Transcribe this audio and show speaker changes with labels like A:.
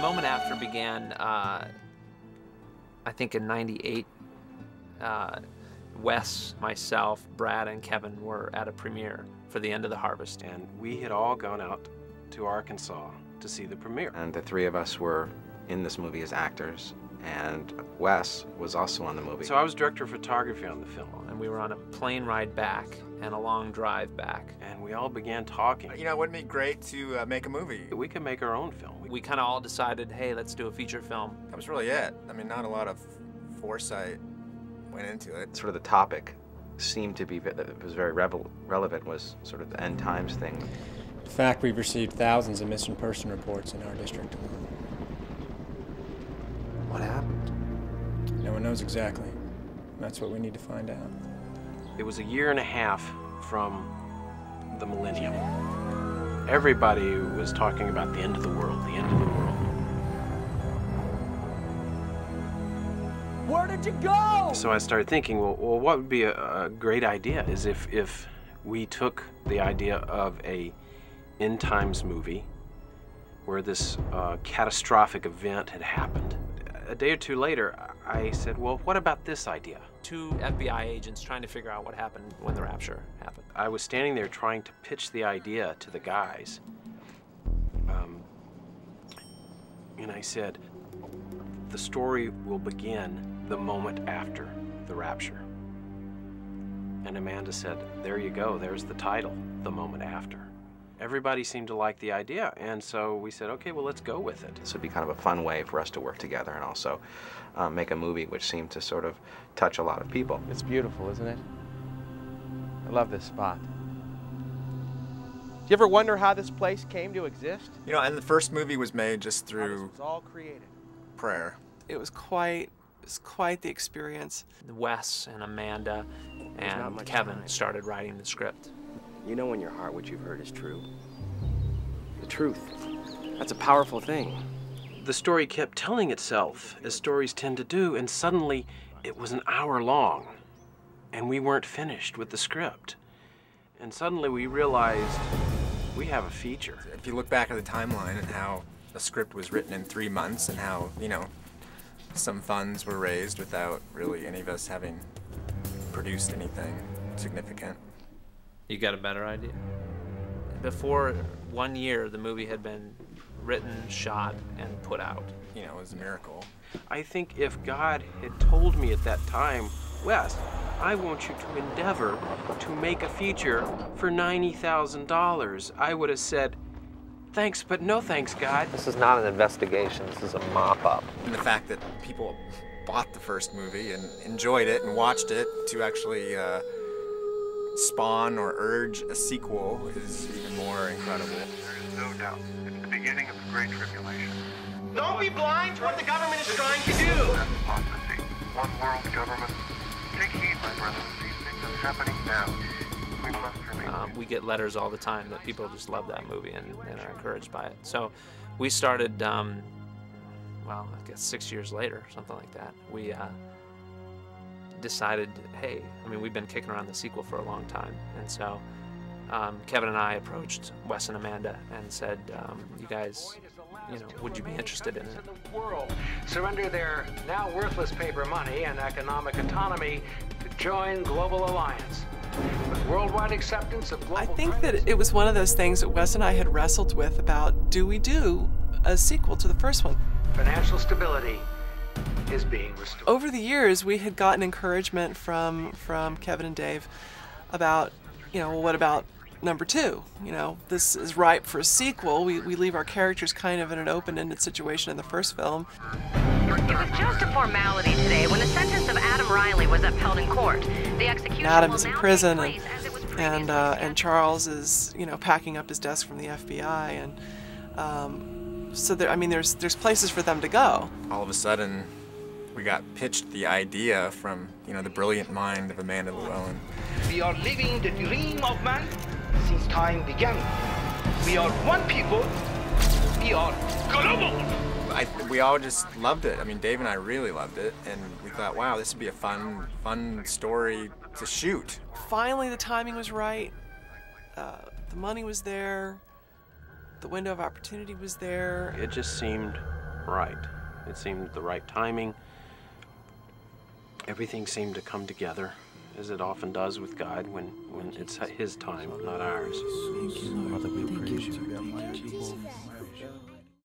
A: Moment After began, I think in '98. Wes, myself, Brad, and Kevin were at a premiere for The End of the Harvest.
B: And we had all gone out to Arkansas to see the premiere.
C: And the three of us were in this movie as actors, and Wes was also on the movie.
B: So I was director of photography on the film.
A: And we were on a plane ride back and a long drive back.
B: And we all began talking.
D: You know, wouldn't it be great to make a movie?
B: We could make our own film.
A: We kind of all decided, hey, let's do a feature film.
D: That was really it. I mean, not a lot of foresight went into it.
C: Sort of the topic seemed to be, that was very relevant, was sort of the end times thing.
E: In fact, we've received thousands of missing person reports in our district alone.
C: What happened?
E: No one knows exactly. That's what we need to find out.
B: It was a year and a half from the millennium. Everybody was talking about the end of the world, the end of the world.
F: Where did you go?
B: So I started thinking, well what would be a great idea is if we took the idea of a end times movie where this catastrophic event had happened. A day or two later, I said, well, what about this idea?
A: 2 FBI agents trying to figure out what happened when the rapture happened.
B: I was standing there trying to pitch the idea to the guys. And I said, the story will begin the moment after the rapture. And Amanda said, there you go, there's the title, The Moment After. Everybody seemed to like the idea, and so we said, okay, well, let's go with it.
C: This would be kind of a fun way for us to work together and also make a movie which seemed to sort of touch a lot of people.
G: It's beautiful, isn't it? I love this spot. Do you ever wonder how this place came to exist?
D: You know, and the first movie was made just
G: How this
D: through
G: was all created.
D: prayer.
H: It was quite the experience.
A: Wes and Amanda and Kevin started writing the script.
I: You know in your heart what you've heard is true. The truth. That's a powerful thing.
B: The story kept telling itself, as stories tend to do, and suddenly it was an hour long, and we weren't finished with the script. And suddenly we realized we have a feature.
D: If you look back at the timeline and how the script was written in 3 months and how, you know, some funds were raised without really any of us having produced anything significant.
A: You got a better idea? Before 1 year, the movie had been written, shot, and put out.
D: You know, it was a miracle.
B: I think if God had told me at that time, Wes, I want you to endeavor to make a feature for $90,000, I would have said, thanks, but no thanks, God.
A: This is not an investigation, this is a mop-up.
D: And the fact that people bought the first movie and enjoyed it and watched it to actually spawn or urge a sequel is even more incredible.
J: There is no doubt. It's the beginning of the Great Tribulation.
F: Don't be blind to what the government is trying to do.
J: That's apostasy. One world government. Take heed, my brothers. These things are happening now. We must remain.
A: We get letters all the time that people just love that movie and are encouraged by it. So we started, well, I guess 6 years later, something like that. We decided, hey, I mean, we've been kicking around the sequel for a long time. And so Kevin and I approached Wes and Amanda and said, you guys, you know, would you be interested in it?
K: World surrender their now worthless paper money and economic autonomy to join Global Alliance. With worldwide acceptance of global
H: I think that it was one of those things that Wes and I had wrestled with about, do we do a sequel to the first one?
K: financial stability is being restored.
H: Over the years, we had gotten encouragement from Kevin and Dave about, you know, well, what about number 2? You know, this is ripe for a sequel. We leave our characters kind of in an open-ended situation in the first film.
L: It was just a formality today when the sentence of Adam Riley was upheld in court. The execution
H: Adam
L: will
H: is in
L: now
H: prison,
L: take place as it was
H: and Charles is, you know, packing up his desk from the FBI, and so there, I mean, there's places for them to go.
D: All of a sudden, we got pitched the idea from, you know, the brilliant mind of Amanda Llewellyn.
F: We are living the dream of man since time began. We are one people. We are global.
D: We all just loved it. I mean, Dave and I really loved it, and we thought, wow, this would be a fun story to shoot.
H: Finally, the timing was right. The money was there. The window of opportunity was there.
B: It just seemed right. It seemed the right timing. Everything seemed to come together, as it often does with God when it's His time, not ours.
M: Thank you, Lord. Father, we praise you. Thank you, Jesus.